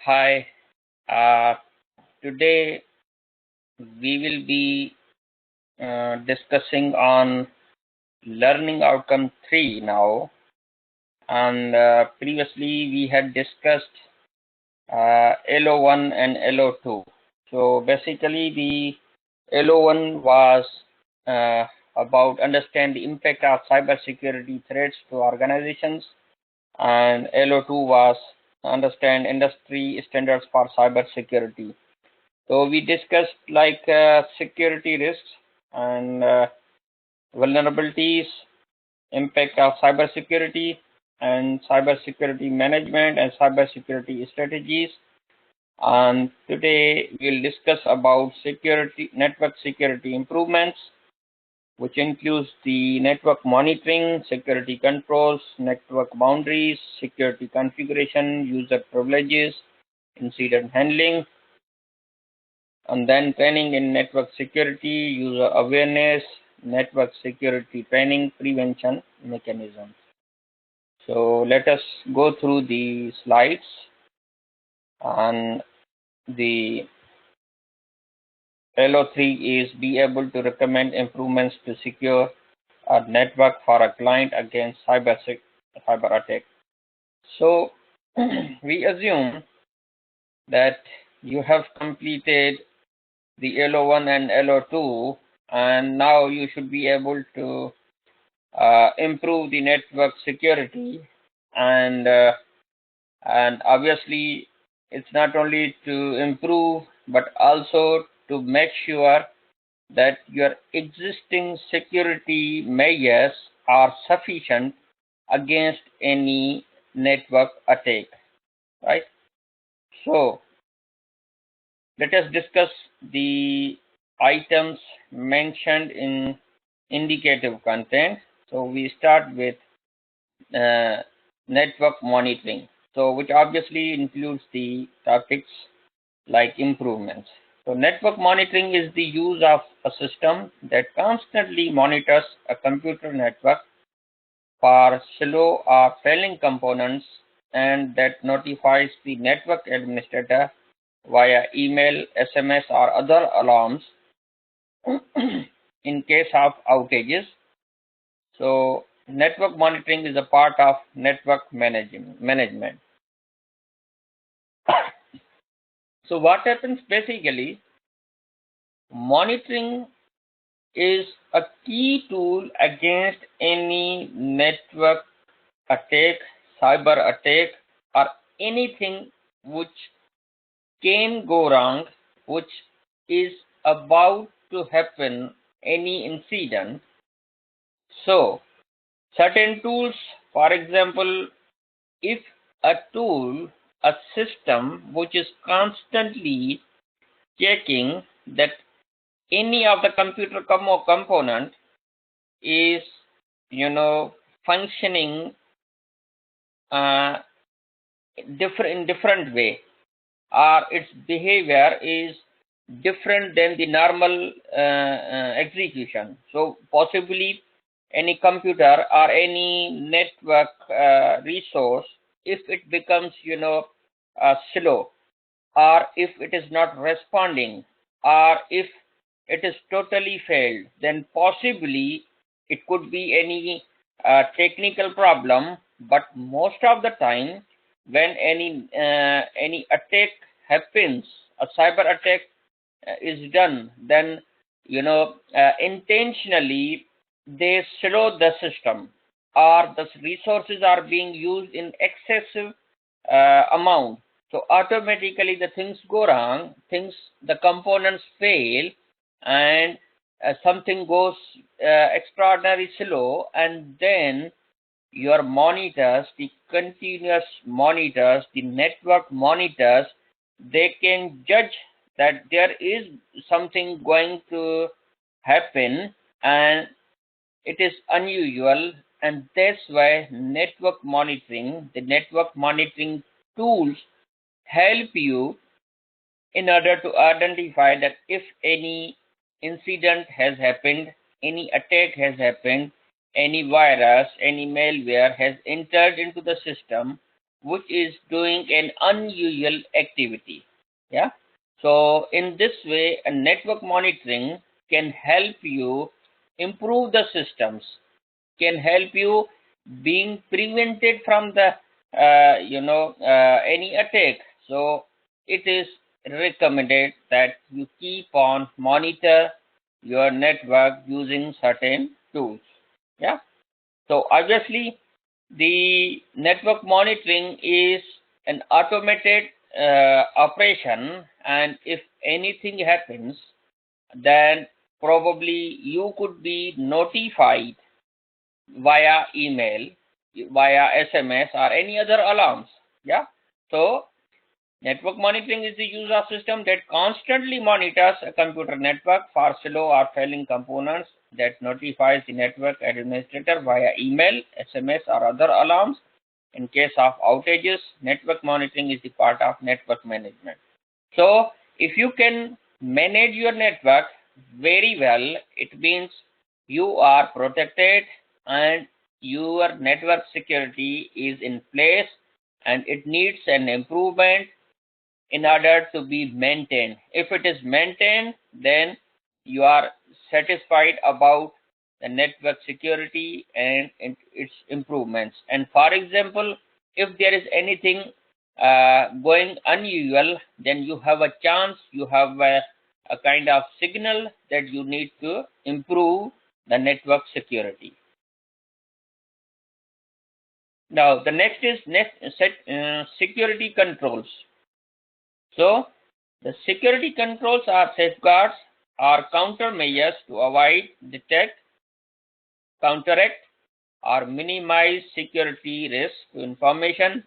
Hi, uh, today we will be discussing on learning outcome 3 now, and previously we had discussed LO1 and LO2. So basically the LO1 was uh, about understand the impact of cybersecurity threats to organizations, and LO2 was understand industry standards for cybersecurity. So we discussed security risks and vulnerabilities, impact of cybersecurity, and cybersecurity management and cybersecurity strategies. And today we'll discuss about security, network security improvements, which includes the network monitoring, security controls, network boundaries, security configuration, user privileges, incident handling, and then training in network security, user awareness, network security training, prevention mechanisms. So let us go through the slides, and the LO3 is be able to recommend improvements to secure a network for a client against cyber attack. So we assume that you have completed the LO1 and LO2, and now you should be able to improve the network security, and obviously it's not only to improve but also to make sure that your existing security measures are sufficient against any network attack, right? So let us discuss the items mentioned in indicative content. So we start with uh, network monitoring, so which obviously includes the topics like improvements. So network monitoring is the use of a system that constantly monitors a computer network for slow or failing components, and that notifies the network administrator via email, SMS, or other alarms in case of outages. So network monitoring is a part of network management. So what happens basically, monitoring is a key tool against any network attack, cyber attack, or anything which can go wrong, which is about to happen, any incident. So certain tools, for example, if a tool, a system which is constantly checking that any of the computer component is, functioning uh, different way, or its behavior is different than the normal execution. So possibly any computer or any network resource, if it becomes slow, or if it is not responding, or if it is totally failed, then possibly it could be any technical problem. But most of the time, when any attack happens, a cyber attack is done, then intentionally they slow the system, or the resources are being used in excessive amount. So automatically the things go wrong, the components fail, and something goes extraordinary slow, and then your monitors, the continuous monitors, the network monitors, they can judge that there is something going to happen, and it is unusual. And that's why the network monitoring tools help you in order to identify that if any incident has happened, any attack has happened, any virus, any malware has entered into the system, which is doing an unusual activity. Yeah. So in this way, a network monitoring can help you improve the systems, can help you being prevented from the any attack. So it is recommended that you keep on monitor your network using certain tools. Yeah. So obviously the network monitoring is an automated operation, and if anything happens, then probably you could be notified via email, via SMS, or any other alarms. Yeah. So network monitoring is the use of system that constantly monitors a computer network for slow or failing components, that notifies the network administrator via email, SMS, or other alarms. In case of outages, network monitoring is the part of network management. So if you can manage your network very well, it means you are protected and your network security is in place, and it needs an improvement in order to be maintained. If it is maintained, then you are satisfied about the network security and its improvements. And for example, if there is anything going unusual, then you have a chance, you have a kind of signal that you need to improve the network security. Now the next is security controls. So the security controls are safeguards or countermeasures to avoid, detect, counteract, or minimize security risk to information,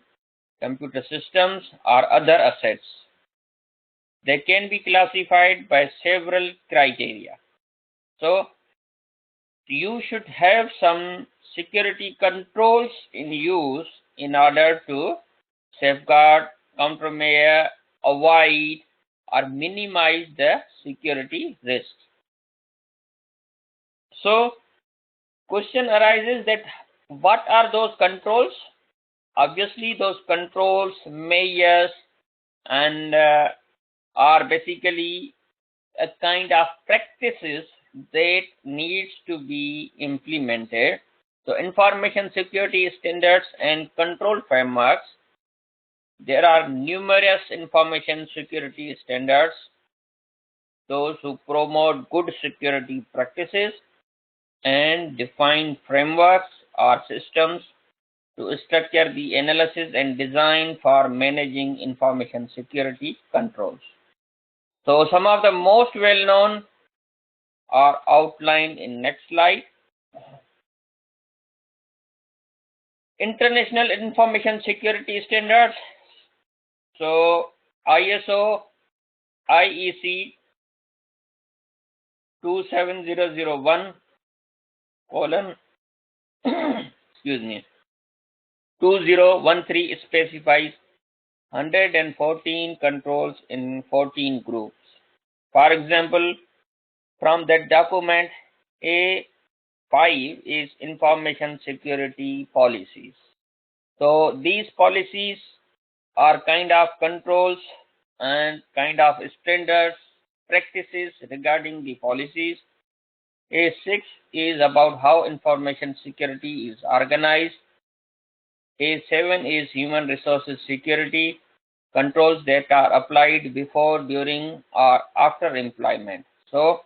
computer systems, or other assets. They can be classified by several criteria. So you should have some security controls in use in order to safeguard, countermeasure, avoid, or minimize the security risks. So question arises that what are those controls? Obviously those controls, measures, and are basically a kind of practices that needs to be implemented. So information security standards and control frameworks. There are numerous information security standards, those who promote good security practices and define frameworks or systems to structure the analysis and design for managing information security controls. So some of the most well-known are outlined in next slide. International Information Security Standards. So ISO IEC 27001 colon excuse me 2013 specifies 114 controls in 14 groups. For example, from that document, A5 is information security policies. So these policies are kind of controls and kind of standards, practices regarding the policies. A6 is about how information security is organized. A7 is human resources security, controls that are applied before, during, or after employment. So,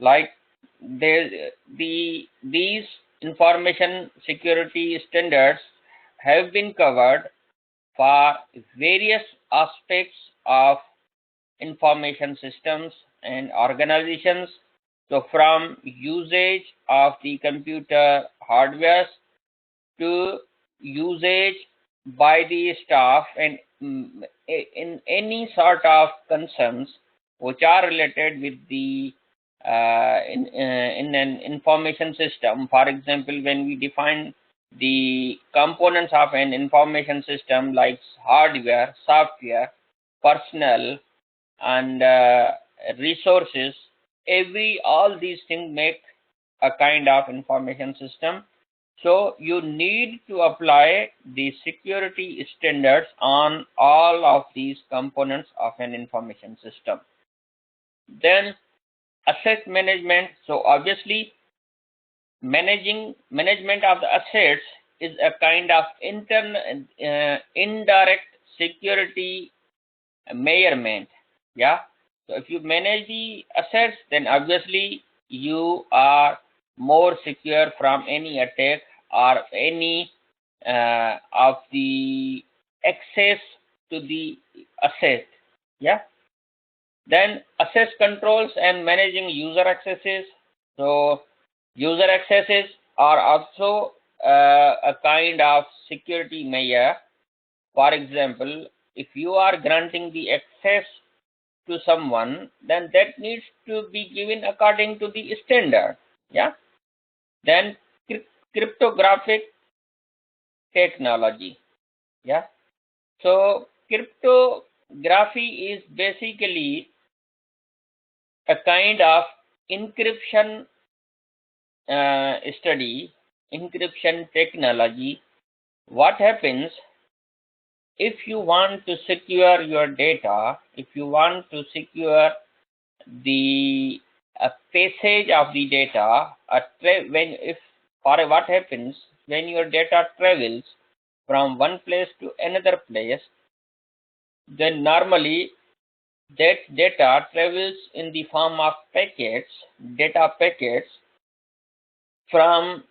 like these information security standards have been covered for various aspects of information systems and organizations. So from usage of the computer hardware to usage by the staff, and in any sort of concerns which are related with the in an information system. For example, when we define the components of an information system like hardware, software, personnel, and resources, all these things make a kind of information system. So you need to apply the security standards on all of these components of an information system. Then asset management. So obviously management of the assets is a kind of indirect security measurement. Yeah. So if you manage the assets, then obviously you are more secure from any attack or any of the access to the asset. Yeah. Then access controls and managing user accesses. So user accesses are also a kind of security measure. For example, if you are granting the access to someone, then that needs to be given according to the standard. Yeah. Then cryptographic technology. Yeah. So cryptography is basically a kind of encryption study, encryption technology. What happens if you want to secure your data, if you want to secure the passage of the data, what happens when your data travels from one place to another place, then normally that data travels in the form of packets, data packets from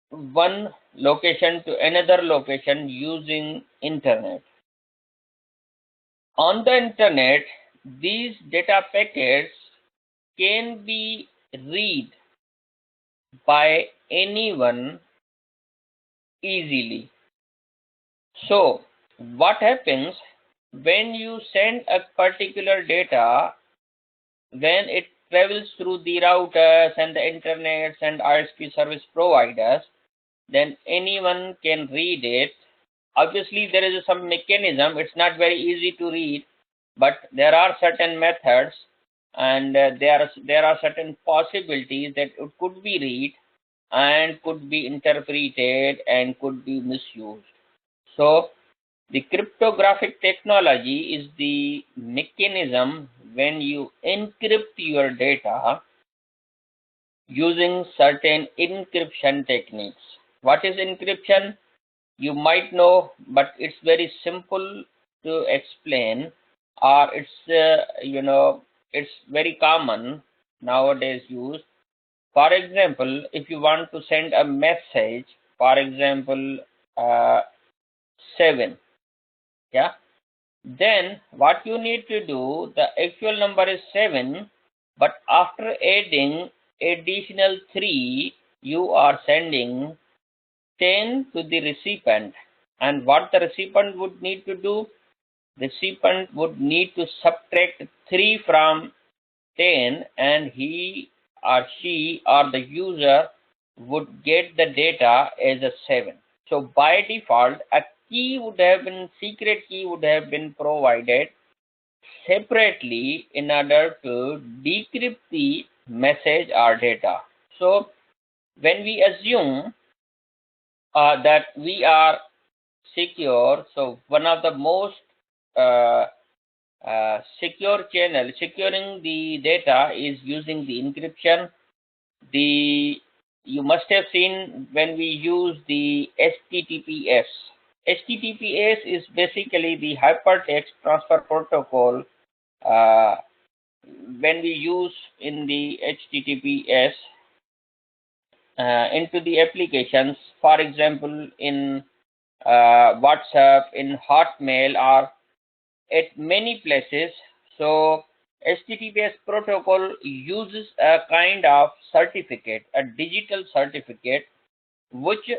one location to another location using internet. On the internet, these data packets can be read by anyone easily. So what happens when you send a particular data, when it travels through the routers and the internets and ISP service providers, then anyone can read it. Obviously there is some mechanism, it's not very easy to read, but there are certain methods and there are certain possibilities that it could be read and could be interpreted and could be misused. So the cryptographic technology is the mechanism when you encrypt your data using certain encryption techniques. What is encryption? You might know, but it's very simple to explain, or it's very common nowadays used. For example, if you want to send a message, for example, 7, yeah, then what you need to do, the actual number is 7, but after adding additional 3, you are sending 10 to the recipient. And what the recipient would need to do, recipient would need to subtract 3 from 10, and he or she or the user would get the data as a 7. So by default, a secret key would have been provided separately in order to decrypt the message or data. So when we assume that we are secure, so one of the most uh, secure channel securing the data is using the encryption. You must have seen when we use the HTTPS. HTTPS is basically the hypertext transfer protocol. When we use in the HTTPS into the applications, for example, in WhatsApp, in Hotmail, or at many places. So HTTPS protocol uses a kind of certificate, a digital certificate, which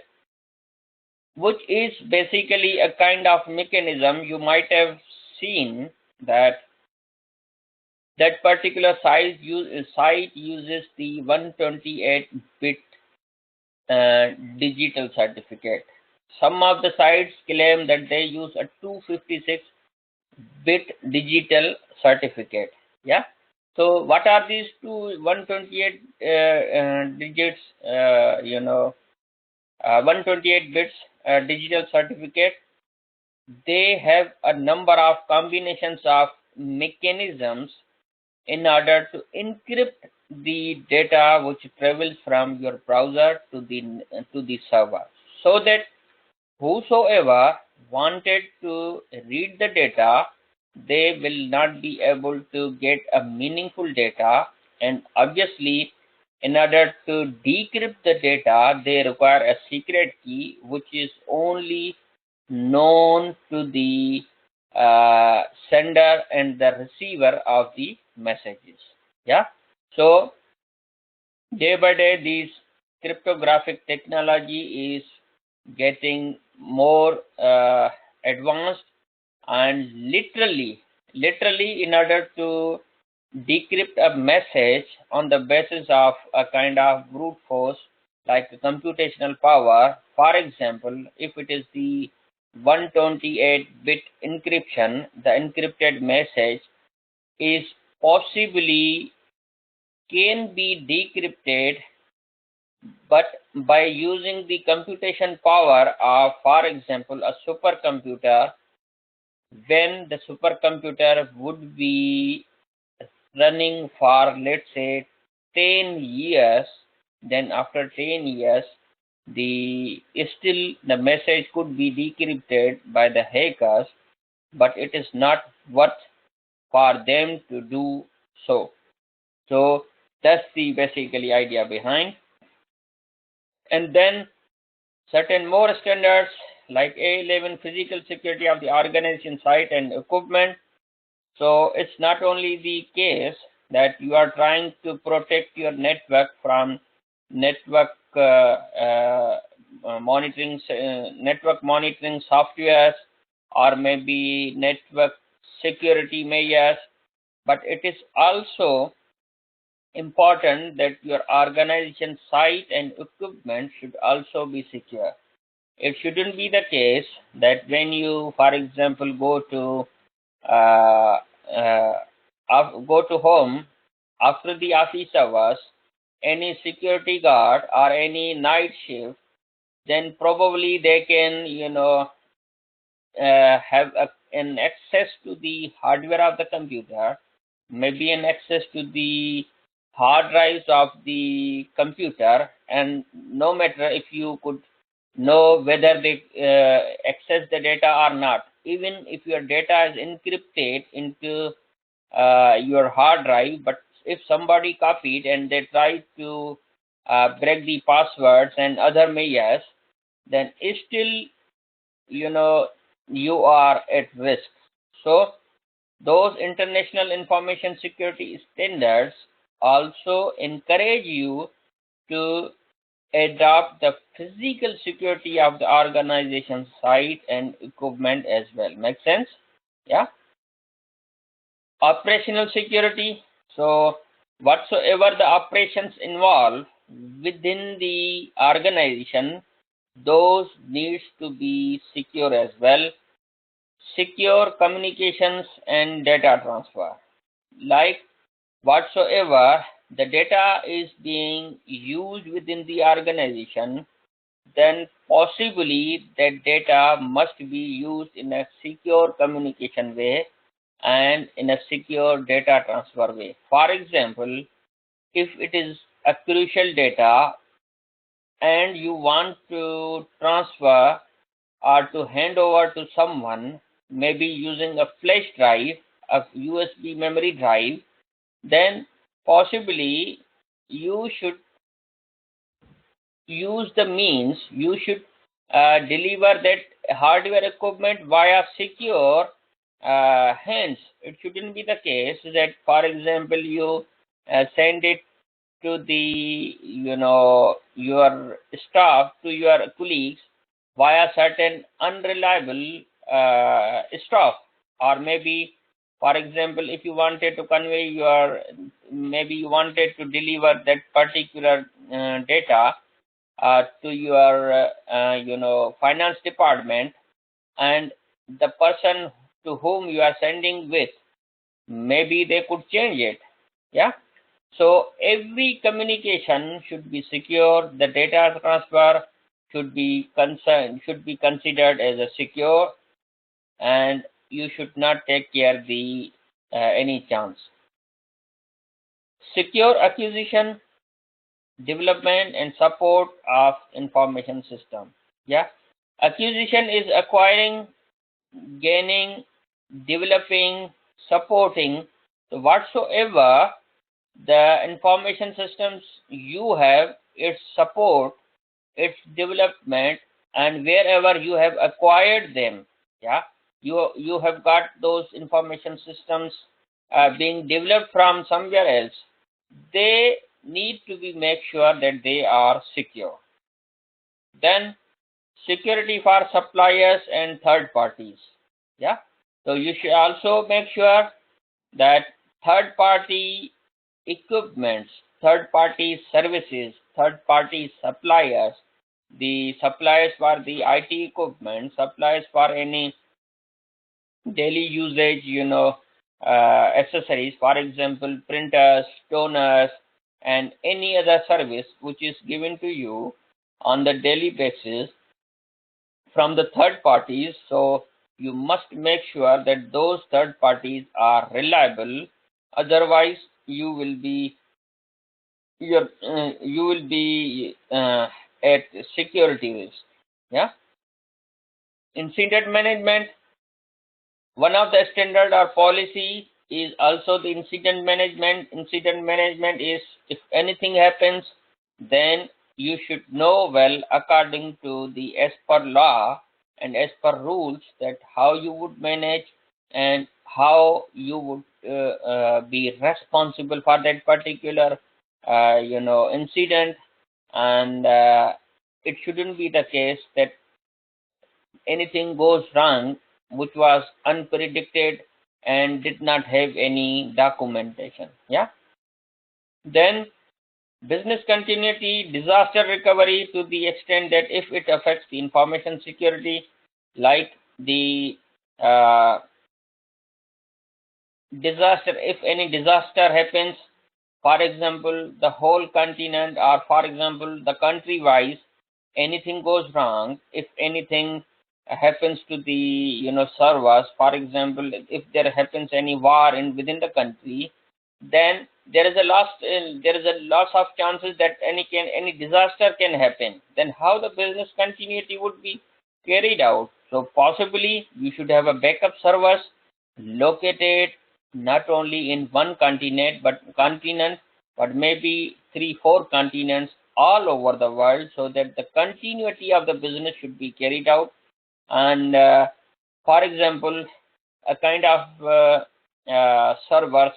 is basically a kind of mechanism. You might have seen that particular site uses the 128-bit digital certificate. Some of the sites claim that they use a 256-bit digital certificate. Yeah. So what are these 128 digits? 128 bits digital certificate. They have a number of combinations of mechanisms in order to encrypt the data which travels from your browser to the server, so that whosoever wanted to read the data, they will not be able to get a meaningful data. And obviously, in order to decrypt the data, they require a secret key which is only known to the sender and the receiver of the messages. Yeah. So day by day, this cryptographic technology is getting more advanced, and literally in order to decrypt a message on the basis of a kind of brute force like computational power. For example, if it is the 128-bit encryption, the encrypted message is possibly can be decrypted, but by using the computation power of, for example, a supercomputer. When the supercomputer would be running for, let's say, 10 years, then after 10 years, the message could be decrypted by the hackers, but it is not worth for them to do so. So that's the basically idea behind. And then certain more standards like A11, physical security of the organization site and equipment. So it's not only the case that you are trying to protect your network from network monitoring softwares, or maybe network security measures, but it is also important that your organization site and equipment should also be secure. It shouldn't be the case that when you, for example, uh, uh, go to home after the office hours, any security guard or any night shift, then probably they can, have an access to the hardware of the computer, maybe an access to the hard drives of the computer, and no matter if you could know whether they access the data or not, even if your data is encrypted into your hard drive, but if somebody copied and they try to break the passwords and other measures, then still, you know you are at risk. So those international information security standards also encourage you to adopt the physical security of the organization site and equipment as well. Make sense? Yeah. Operational security. So whatsoever the operations involved within the organization, those needs to be secure as well. Secure communications and data transfer. Like whatsoever the data is being used within the organization, then possibly that data must be used in a secure communication way and in a secure data transfer way. For example, if it is a crucial data and you want to transfer or to hand over to someone, maybe using a flash drive, a USB memory drive, then possibly you should use the means, you should deliver that hardware equipment via secure hands. It shouldn't be the case that, for example, you send it to the, your staff, to your colleagues via certain unreliable staff, or maybe, for example, if you wanted to convey maybe you wanted to deliver that particular data to your finance department, and the person to whom you are sending with, maybe they could change it. Yeah. So every communication should be secure, the data transfer should be considered as a secure, and you should not take care the any chance. Secure acquisition, development and support of information system. Yeah, acquisition is acquiring, gaining, developing, supporting whatsoever the information systems you have, its support, its development, and wherever you have acquired them. Yeah, you have got those information systems being developed from somewhere else. They need to be make sure that they are secure. Then security for suppliers and third parties. Yeah, so you should also make sure that third party equipments, third party services, third party suppliers, the suppliers for the IT equipment, suppliers for any daily usage, accessories, for example, printers, toners, and any other service which is given to you on the daily basis from the third parties. So you must make sure that those third parties are reliable. Otherwise, you will be at security risk. Yeah. Incident management. One of the standard or policy is also the incident management. Incident management is if anything happens, then you should know well according to the as per law and as per rules that how you would manage and how you would be responsible for that particular incident. And it shouldn't be the case that anything goes wrong which was unpredicted and did not have any documentation. Yeah. Then business continuity, disaster recovery to the extent that if it affects the information security, like the disaster, if any disaster happens, for example, the whole continent, or for example, the country wise, anything goes wrong, if anything happens to the servers, for example, if there happens any war in within the country, then there is a loss of chances that any disaster can happen. Then how the business continuity would be carried out? So possibly you should have a backup servers located not only in one continent but maybe 3-4 continents all over the world, so that the continuity of the business should be carried out. And for example, a kind of servers,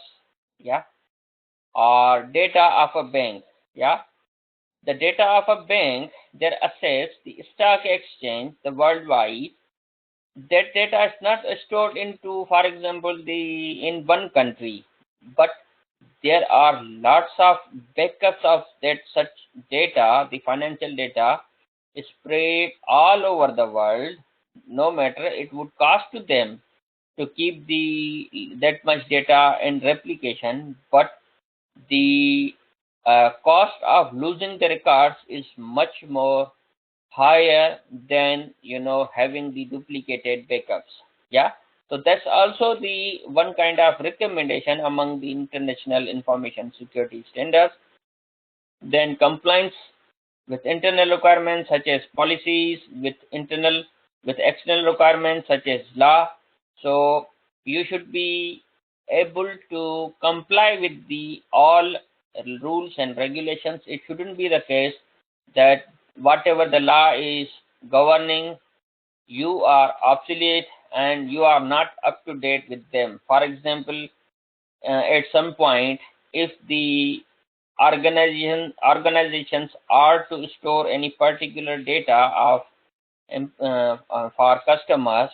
yeah, or data of a bank, yeah, the data of a bank, their assets, the stock exchange, the worldwide, that data is not stored into, for example, the in one country, but there are lots of backups of that such data, the financial data, spread all over the world. No matter it would cost to them to keep that much data in replication, but the cost of losing the records is much more higher than having the duplicated backups. Yeah, so that's also the one kind of recommendation among the international information security standards. Then compliance with internal requirements such as policies, with external requirements such as law. So you should be able to comply with the all rules and regulations. It shouldn't be the case that whatever the law is governing, you are obsolete and you are not up to date with them. For example, at some point, if the organizations are to store any particular data of for customers,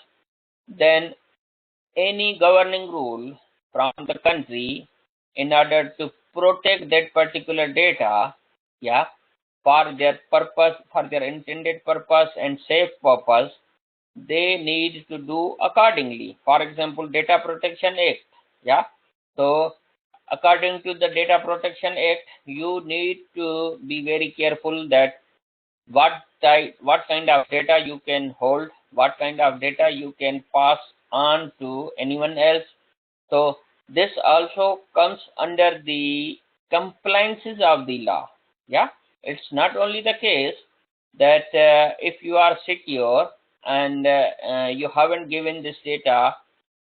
then any governing rule from the country, in order to protect that particular data, yeah, for their purpose, for their intended purpose and safe purpose, they need to do accordingly. For example, Data Protection Act. Yeah. So according to the Data Protection Act, you need to be very careful that what kind of data you can hold, what kind of data you can pass on to anyone else. So this also comes under the compliances of the law. Yeah, it's not only the case that if you are secure and you haven't given this data,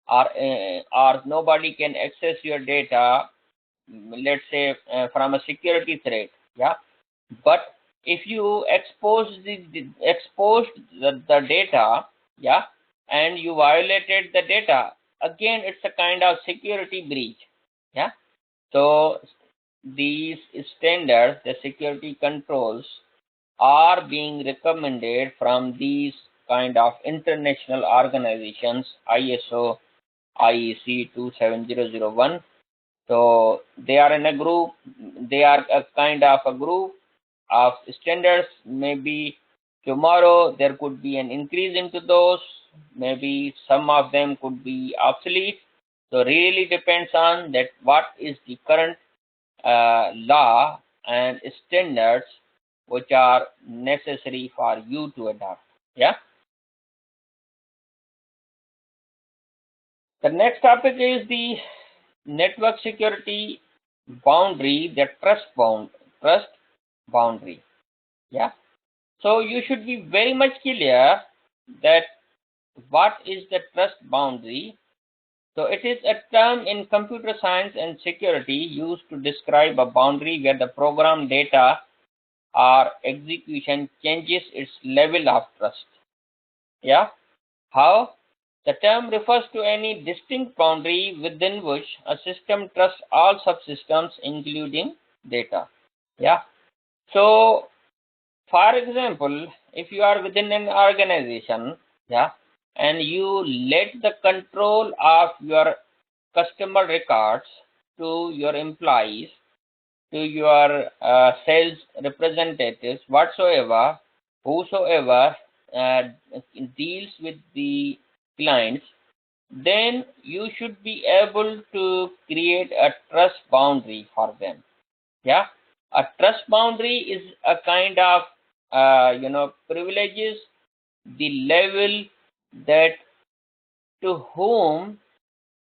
or nobody can access your data, let's say from a security threat. Yeah, but if you exposed the data, yeah, and you violated the data, again it's a kind of security breach. Yeah, so these standards, the security controls, are being recommended from these kind of international organizations, ISO, IEC 27001. So they are in a group, they are a kind of a group of standards. Maybe tomorrow there could be an increase into those, maybe some of them could be obsolete. So really depends on that what is the current law and standards which are necessary for you to adopt. Yeah. The next topic is the network security boundary, the trust boundary. Yeah. So you should be very much clear that what is the trust boundary. So it is a term in computer science and security used to describe a boundary where the program data or execution changes its level of trust. Yeah. How? The term refers to any distinct boundary within which a system trusts all subsystems, including data. Yeah. So, for example, if you are within an organization, yeah, and you let the control of your customer records to your employees, to your sales representatives, whatsoever, whosoever uh, deals with the clients, then you should be able to create a trust boundary for them. Yeah, a trust boundary is a kind of privileges, the level that to whom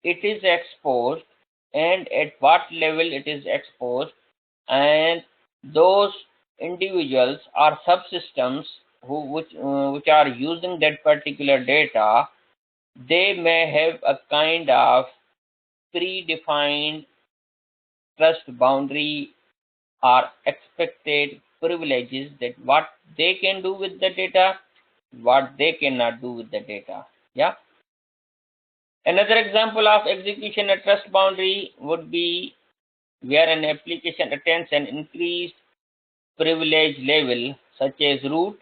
it is exposed and at what level it is exposed, and those individuals or subsystems which are using that particular data, they may have a kind of predefined trust boundary or expected privileges, that what they can do with the data, what they cannot do with the data. Yeah. Another example of execution at trust boundary would be where an application attains an increased privilege level, such as root,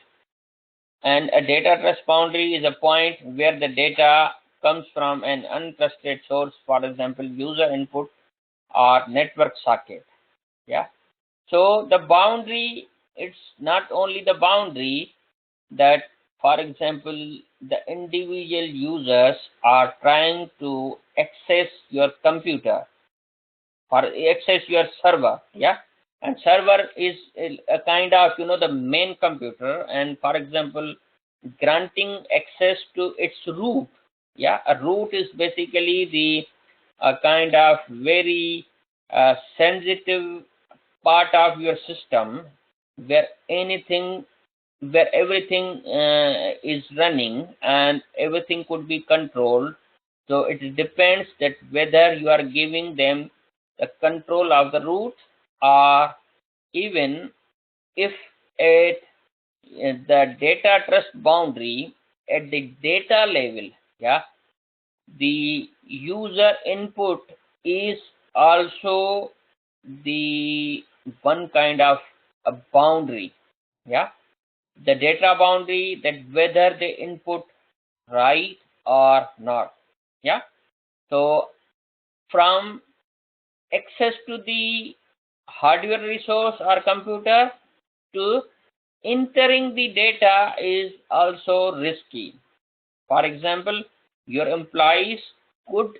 and a data trust boundary is a point where the data comes from an untrusted source, for example, user input or network socket. Yeah. So the boundary, it's not only the boundary that, for example, the individual users are trying to access your computer or access your server. Yeah. And server is a kind of the main computer, and for example, granting access to its root. Yeah, a root is basically the kind of very sensitive part of your system, where anything where everything is running and everything could be controlled. So it depends that whether you are giving them the control of the root, or even if at the data trust boundary at the data level, yeah, the user input is also the one kind of a boundary. Yeah, the data boundary, that whether they input right or not. Yeah. So from access to the hardware resource or computer to entering the data is also risky. For example, your employees could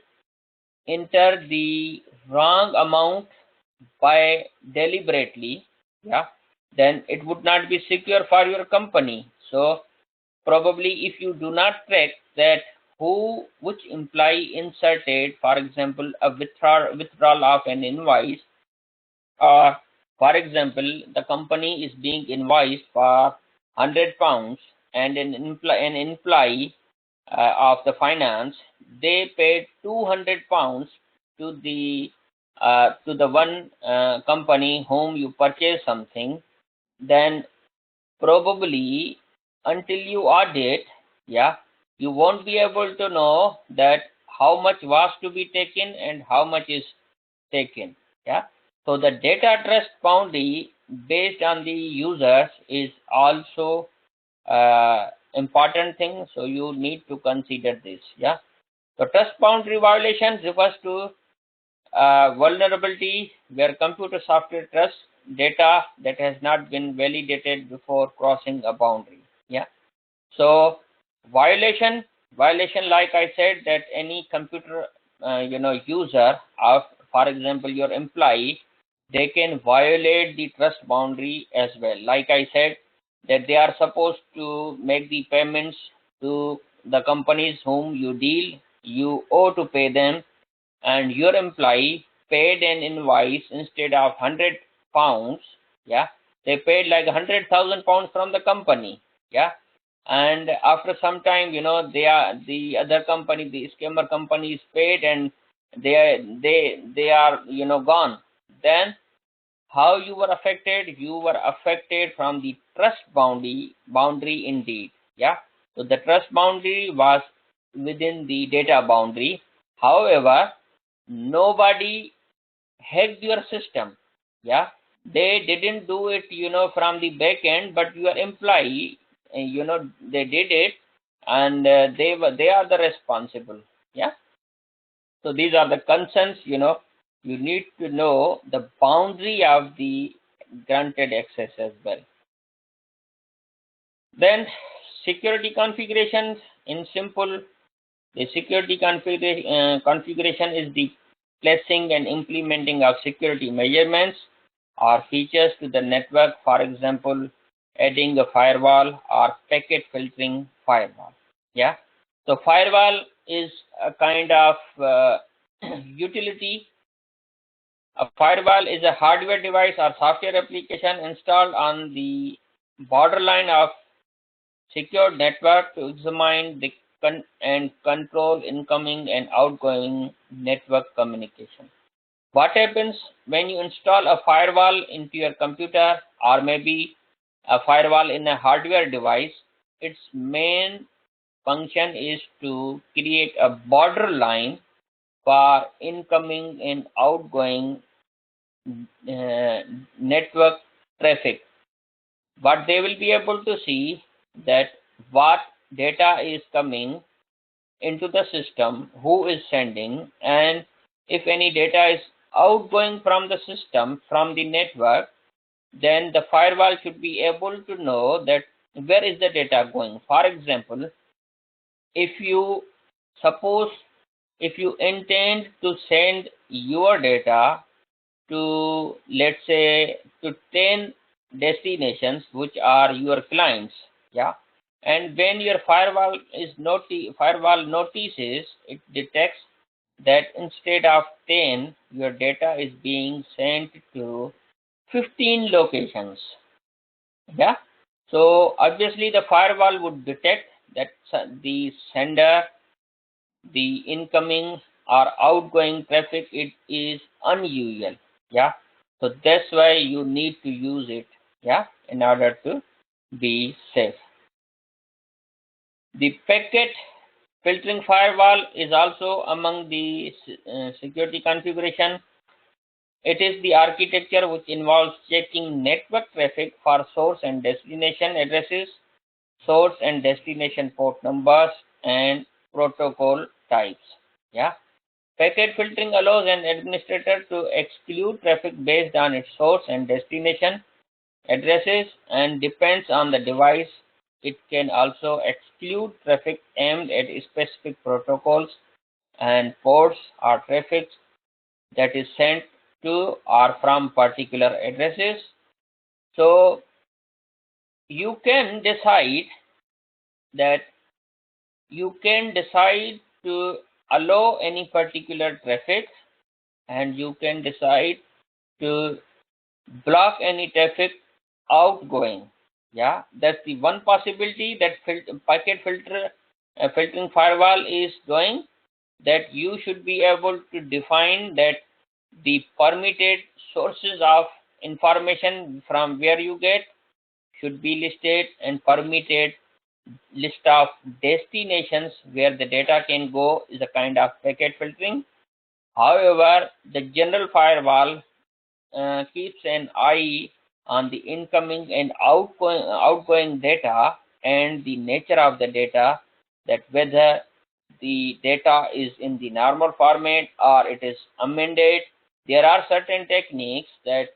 enter the wrong amount by deliberately. Yeah. then it would not be secure for your company. So probably if you do not track that which employee inserted, for example, a withdrawal of an invoice, or for example, the company is being invoiced for £100 and an employee of the finance, they paid £200 to the one company whom you purchase something, then probably until you audit, yeah, you won't be able to know that how much was to be taken and how much is taken. Yeah. So the data trust boundary based on the users is also important thing. So you need to consider this. Yeah. So trust boundary violation refers to vulnerability where computer software trusts data that has not been validated before crossing a boundary. Yeah. So violation, like I said, that any computer user of, for example, your employee, they can violate the trust boundary as well. Like I said, that they are supposed to make the payments to the companies whom you deal, you owe to pay them, and your employee paid an invoice instead of £100. Yeah, they paid like £100,000 from the company. Yeah, and after some time, the other company, the scammer company is paid, and they are gone. Then how you were affected? You were affected from the trust boundary indeed. Yeah, so the trust boundary was within the data boundary. However, nobody hacked your system. Yeah, they didn't do it from the back end, but your employee, they did it, and they are the responsible. Yeah, so these are the concerns. You need to know the boundary of the granted access as well. Then security configurations. In simple, the security configuration is the placing and implementing of security measurements or features to the network, for example, adding a firewall or packet filtering firewall. Yeah. So firewall is a kind of utility. A firewall is a hardware device or software application installed on the borderline of secure network to examine and control incoming and outgoing network communication. What happens when you install a firewall into your computer, or maybe a firewall in a hardware device? Its main function is to create a borderline for incoming and outgoing network traffic. What they will be able to see that what data is coming into the system, who is sending, and if any data is outgoing from the system, from the network, then the firewall should be able to know that where is the data going. For example, if you suppose, if you intend to send your data to, let's say, to 10 destinations which are your clients, yeah, and when your firewall notices, it detects that instead of 10 your data is being sent to 15 locations. Yeah, so obviously the firewall would detect that the sender, the incoming or outgoing traffic, it is unusual. Yeah, so that's why you need to use it, yeah, in order to be safe. The packet filtering firewall is also among the security configuration. It is the architecture which involves checking network traffic for source and destination addresses, source and destination port numbers, and protocol types. Yeah. Packet filtering allows an administrator to exclude traffic based on its source and destination addresses, and depends on the device. It can also exclude traffic aimed at specific protocols and ports, or traffic that is sent to or from particular addresses. So you can decide that you can decide to allow any particular traffic, and you can decide to block any traffic outgoing. Yeah, that's the one possibility that filtering firewall is doing, that you should be able to define that the permitted sources of information from where you get should be listed, and permitted list of destinations where the data can go is a kind of packet filtering. However, the general firewall keeps an eye on the incoming and outgoing data and the nature of the data, that whether the data is in the normal format or it is amended. There are certain techniques that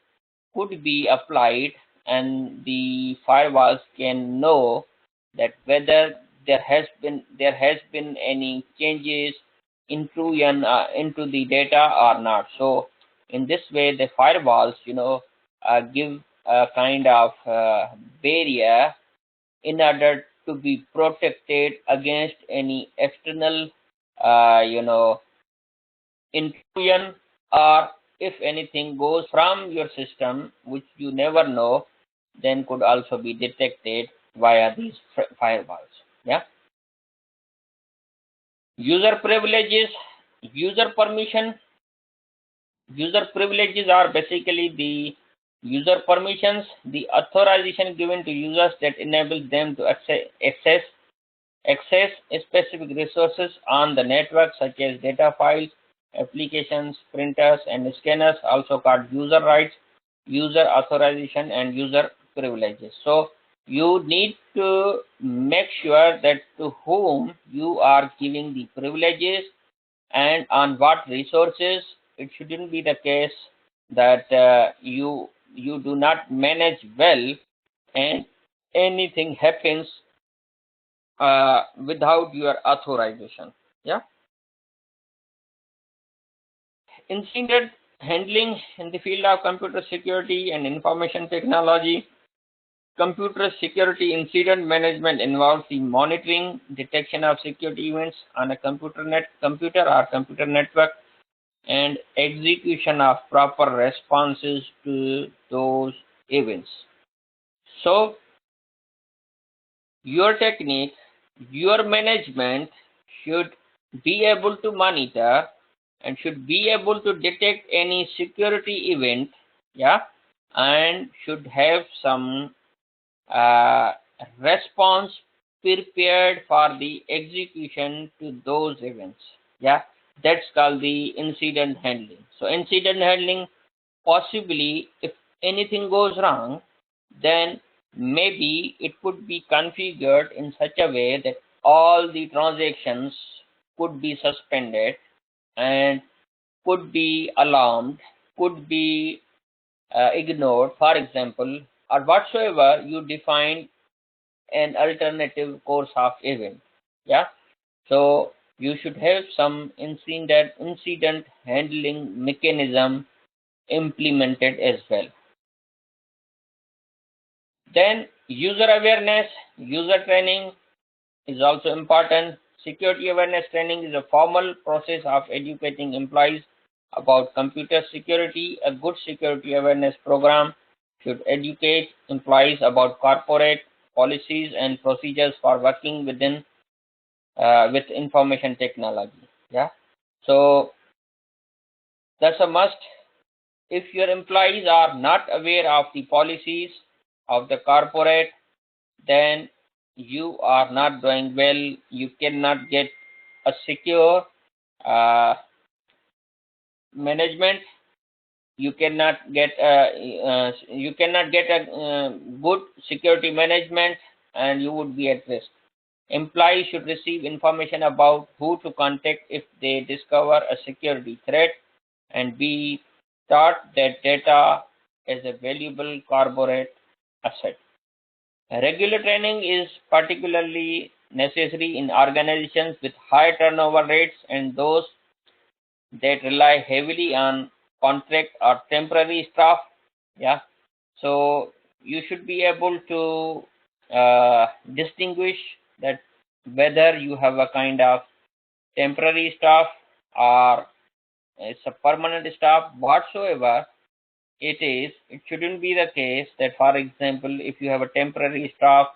could be applied, and the firewalls can know that whether there has been any changes, intrusion into the data or not. So in this way, the firewalls, give a kind of barrier in order to be protected against any external, intrusion, or if anything goes from your system which you never know, then could also be detected via these firewalls. Yeah. User privileges, user permission. User privileges are basically the user permissions, the authorization given to users that enables them to access specific resources on the network, such as data files, applications, printers, and scanners, also called user rights, user authorization, and user privileges. So you need to make sure that to whom you are giving the privileges and on what resources. It shouldn't be the case that you do not manage well and anything happens without your authorization. Yeah. Incident handling in the field of computer security and information technology. Computer security incident management involves the monitoring, detection of security events on a computer or computer network, and execution of proper responses to those events. So your technique, your management should be able to monitor and should be able to detect any security event, yeah, and should have some uh, response prepared for the execution to those events. Yeah, that's called the incident handling. So incident handling, possibly if anything goes wrong, then maybe it could be configured in such a way that all the transactions could be suspended and could be alarmed, could be ignored, for example, or whatsoever you define an alternative course of event. Yeah. So you should have some incident handling mechanism implemented as well. Then user awareness, user training is also important. Security awareness training is a formal process of educating employees about computer security. A good security awareness program should educate employees about corporate policies and procedures for working with information technology. Yeah. So that's a must. If your employees are not aware of the policies of the corporate, then you are not doing well. You cannot get a secure management. You cannot get a good security management, and you would be at risk. Employees should receive information about who to contact if they discover a security threat, and be taught that data is a valuable corporate asset. Regular training is particularly necessary in organizations with high turnover rates and those that rely heavily on contract or temporary staff. Yeah. So you should be able to distinguish that whether you have a kind of temporary staff or it's a permanent staff whatsoever it is. It shouldn't be the case that, for example, if you have a temporary staff,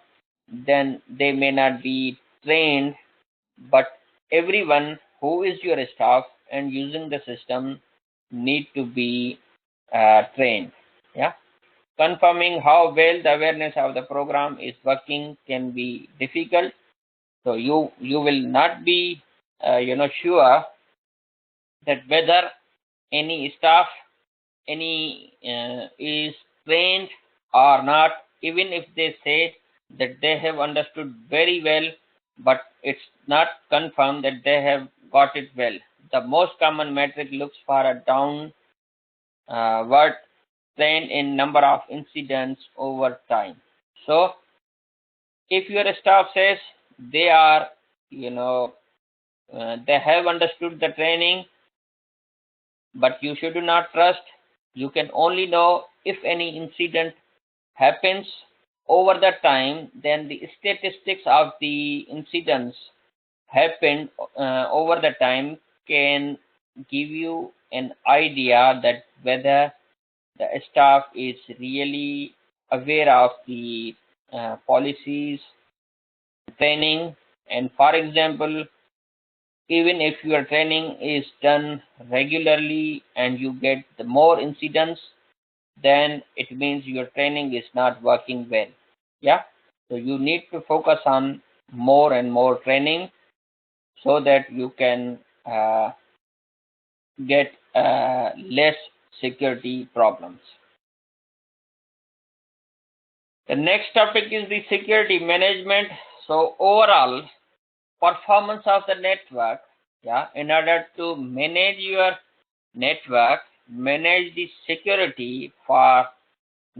then they may not be trained, but everyone who is your staff and using the system need to be trained. Yeah, confirming how well the awareness of the program is working can be difficult. So you will not be sure that whether any staff any is trained or not, even if they say that they have understood very well, but it's not confirmed that they have got it well. The most common metric looks for a downward trend in number of incidents over time. So if your staff says they are, they have understood the training, but you should not trust. You can only know if any incident happens over the time, then the statistics of the incidents happened over the time can give you an idea that whether the staff is really aware of the policies, training, and for example, even if your training is done regularly and you get the more incidents, then it means your training is not working well. Yeah, so you need to focus on more and more training so that you can get less security problems. The next topic is the security management. So overall performance of the network. Yeah, in order to manage your network, manage the security for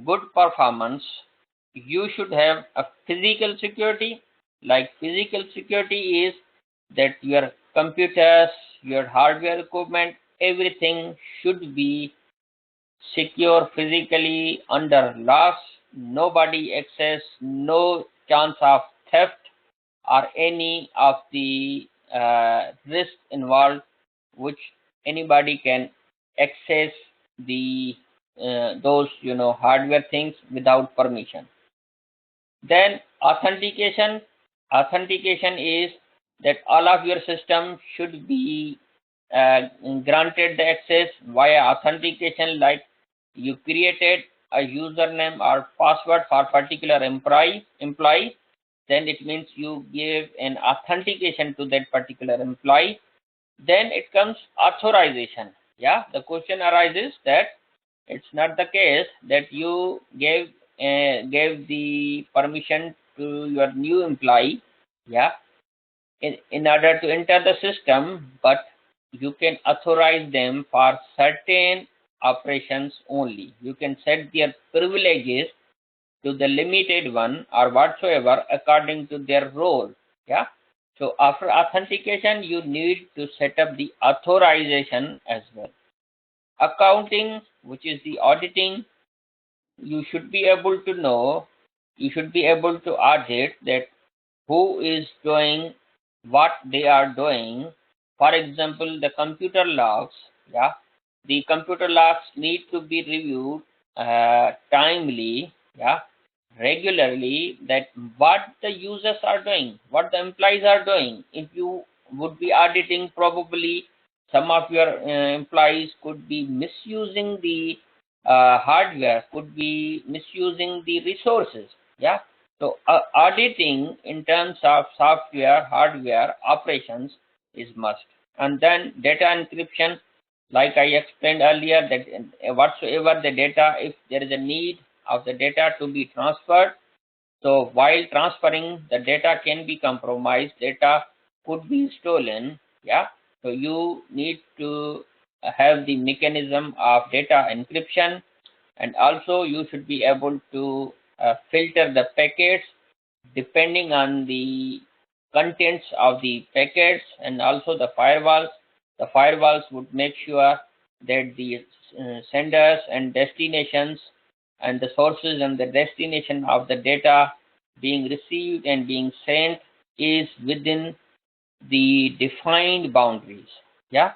good performance, you should have a physical security. Like physical security is that your computers, your hardware equipment, everything should be secure physically under locks, nobody access, no chance of theft or any of the risk involved which anybody can access the those hardware things without permission. Then authentication is that all of your system should be uh, granted the access via authentication, like you created a username or password for particular employee, then it means you give an authentication to that particular employee. Then it comes authorization. Yeah, the question arises that it's not the case that you gave the permission to your new employee, yeah, in order to enter the system, but you can authorize them for certain operations only. You can set their privileges to the limited one or whatsoever according to their role. Yeah. So after authentication, you need to set up the authorization as well. Accounting, which is the auditing, you should be able to know, you should be able to audit that who is doing what they are doing. For example, the computer logs, yeah, the computer logs need to be reviewed timely, yeah, regularly, that what the users are doing, what the employees are doing. If you would be auditing, probably some of your employees could be misusing the hardware, could be misusing the resources. Yeah, so auditing in terms of software, hardware operations is must. And then data encryption, like I explained earlier, that whatsoever the data, if there is a need of the data to be transferred, so while transferring, the data can be compromised, data could be stolen. Yeah, so you need to have the mechanism of data encryption, and also you should be able to filter the packets depending on the contents of the packets, and also the firewalls would make sure that the senders and destinations and the sources and the destination of the data being received and being sent is within the defined boundaries. Yeah,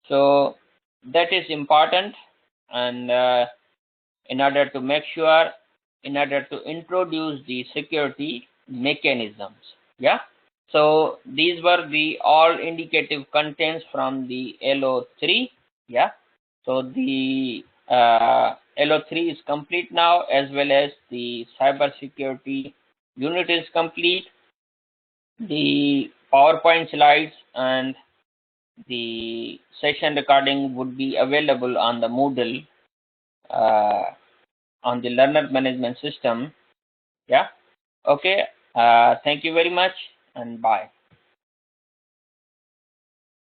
so that is important. And in order to make sure, in order to introduce the security mechanisms. Yeah, so these were the all indicative contents from the LO3. Yeah, so the LO3 is complete now, as well as the cyber security unit is complete. The PowerPoint slides and the session recording would be available on the Moodle, on the learner management system. Yeah, okay. Thank you very much, and bye.